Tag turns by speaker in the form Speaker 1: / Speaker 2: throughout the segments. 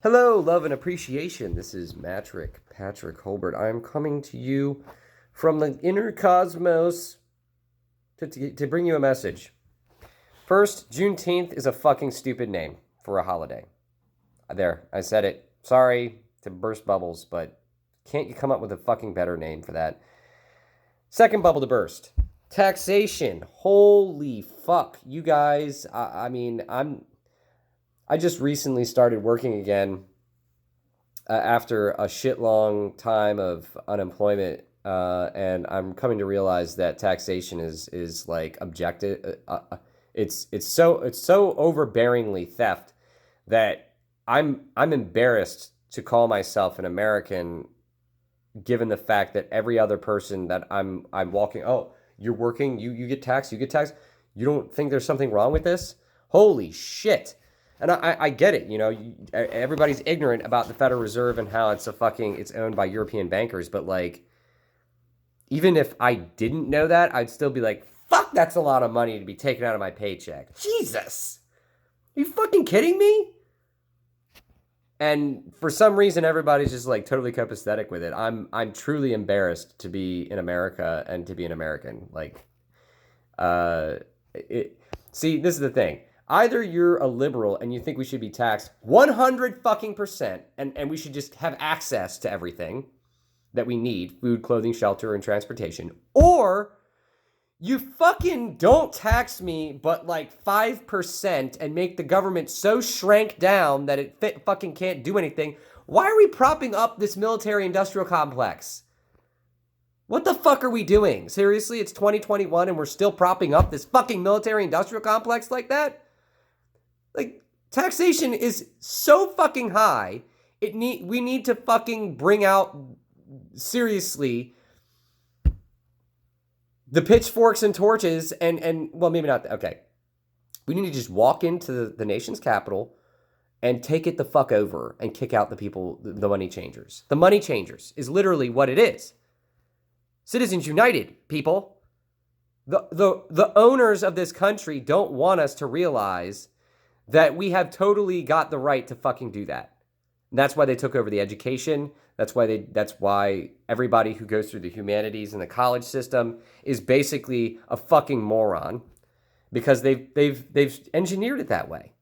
Speaker 1: Hello, love and appreciation. This is Patrick Holbert. I am coming to you from the inner cosmos to bring you a message. First, Juneteenth is a fucking stupid name for a holiday. There, I said it. Sorry to burst bubbles, but can't you come up with a fucking better name for that? Second bubble to burst. Taxation. Holy fuck. You guys, I just recently started working again after a shit long time of unemployment, and I'm coming to realize that taxation is like objective. It's so overbearingly theft that I'm embarrassed to call myself an American, given the fact that every other person that I'm walking. Oh, you're working. You get taxed. You get taxed. You don't think there's something wrong with this? Holy shit. And I get it, everybody's ignorant about the Federal Reserve and how it's owned by European bankers. But like, even if I didn't know that, I'd still be like, fuck, that's a lot of money to be taken out of my paycheck. Jesus. Are you fucking kidding me? And for some reason, everybody's just like totally copacetic with it. I'm truly embarrassed to be in America and to be an American. See, this is the thing. Either you're a liberal and you think we should be taxed 100 fucking percent and we should just have access to everything that we need, food, clothing, shelter, and transportation, or you fucking don't tax me but like 5% and make the government so shrank down that it fucking can't do anything. Why are we propping up this military-industrial complex? What the fuck are we doing? Seriously, it's 2021 and we're still propping up this fucking military-industrial complex like that? Like, taxation is so fucking high, we need to fucking bring out, seriously, the pitchforks and torches and well, maybe not, okay. We need to just walk into the nation's capital and take it the fuck over and kick out the people, the money changers. The money changers is literally what it is. Citizens United, people. The owners of this country don't want us to realize that we have totally got the right to fucking do that. And that's why they took over the education. That's why everybody who goes through the humanities and the college system is basically a fucking moron, because they've engineered it that way.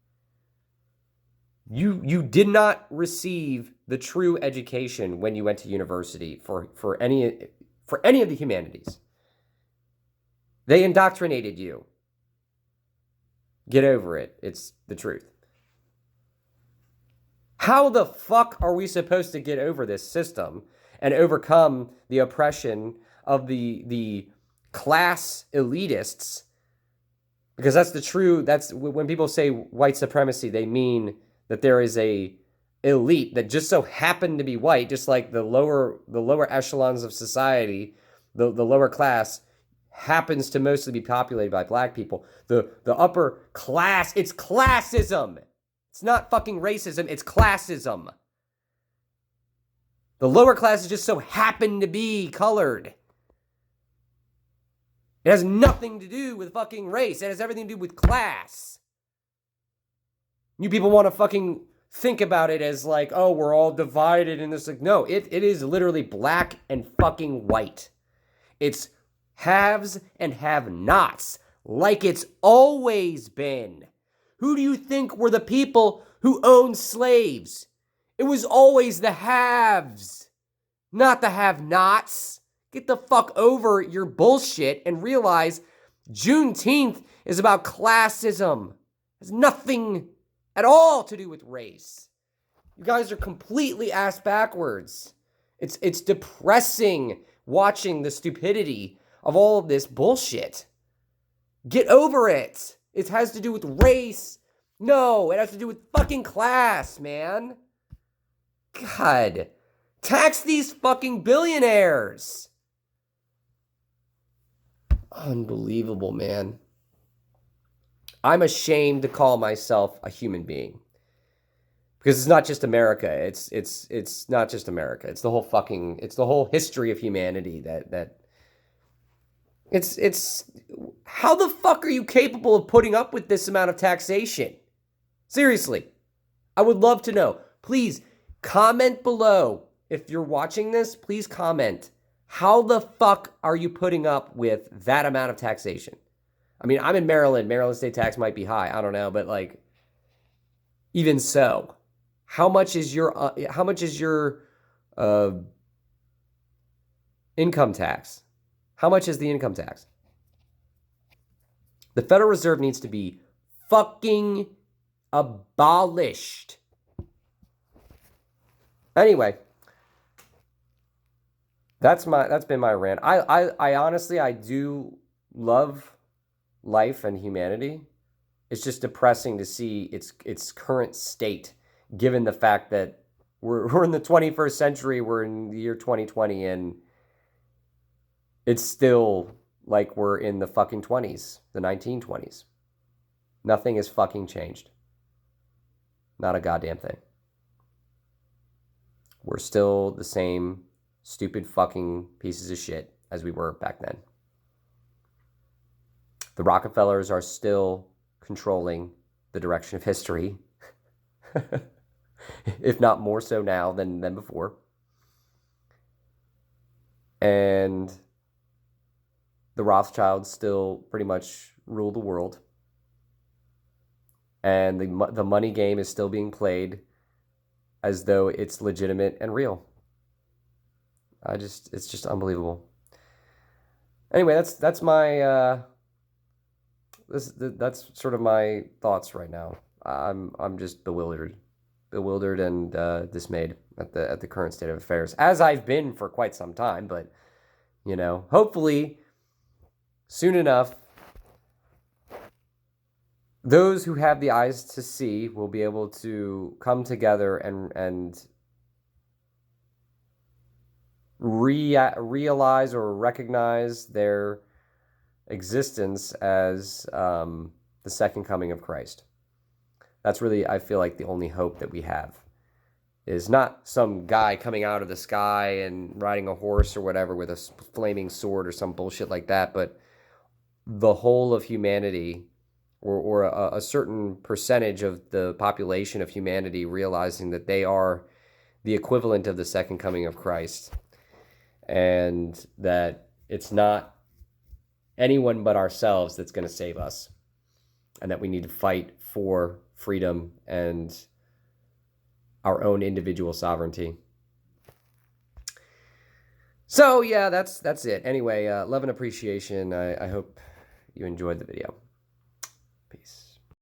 Speaker 1: You did not receive the true education when you went to university for any of the humanities. They indoctrinated you. Get over it. It's the truth. How the fuck are we supposed to get over this system and overcome the oppression of the class elitists? Because that's when people say white supremacy, they mean that there is a elite that just so happen to be white, just like the lower echelons of society, the lower class happens to mostly be populated by black people. The upper class, it's classism. It's not fucking racism, it's classism. The lower classes just so happen to be colored. It has nothing to do with fucking race. It has everything to do with class. You people want to fucking think about it as like, oh, we're all divided in this. Like, no, it is literally black and fucking white. It's haves and have-nots, like it's always been. Who do you think were the people who owned slaves? It was always the haves, not the have-nots. Get the fuck over your bullshit and realize Juneteenth is about classism. It has nothing at all to do with race. You guys are completely ass backwards. It's depressing watching the stupidity of all of this bullshit. Get over it. It has to do with race. No, it has to do with fucking class, man. God. Tax these fucking billionaires. Unbelievable, man. I'm ashamed to call myself a human being. Because it's not just America. It's not just America. It's the whole history of humanity that it's how the fuck are you capable of putting up with this amount of taxation? Seriously. I would love to know. Please comment below. If you're watching this, please comment. How the fuck are you putting up with that amount of taxation? I mean, I'm in Maryland. Maryland state tax might be high. I don't know, but like, even so, how much is your income tax? How much is the income tax? The Federal Reserve needs to be fucking abolished. Anyway, that's been my rant. I honestly, I do love life and humanity. It's just depressing to see its current state, given the fact that we're in the 21st century, we're in the year 2020, and it's still like we're in the fucking 20s, the 1920s. Nothing has fucking changed. Not a goddamn thing. We're still the same stupid fucking pieces of shit as we were back then. The Rockefellers are still controlling the direction of history, if not more so now than before. And the Rothschilds still pretty much rule the world. And the money game is still being played as though it's legitimate and real. It's just unbelievable. Anyway, that's my that's sort of my thoughts right now. I'm just bewildered and dismayed at the current state of affairs, as I've been for quite some time. But hopefully, soon enough, those who have the eyes to see will be able to come together and realize or recognize their existence as the second coming of Christ. That's really, I feel like, the only hope that we have is not some guy coming out of the sky and riding a horse or whatever with a flaming sword or some bullshit like that, but the whole of humanity or a certain percentage of the population of humanity realizing that they are the equivalent of the second coming of Christ, and that it's not anyone but ourselves that's going to save us, and that we need to fight for freedom and our own individual sovereignty. So yeah, that's it. Anyway, love and appreciation. I hope you enjoyed the video. Peace.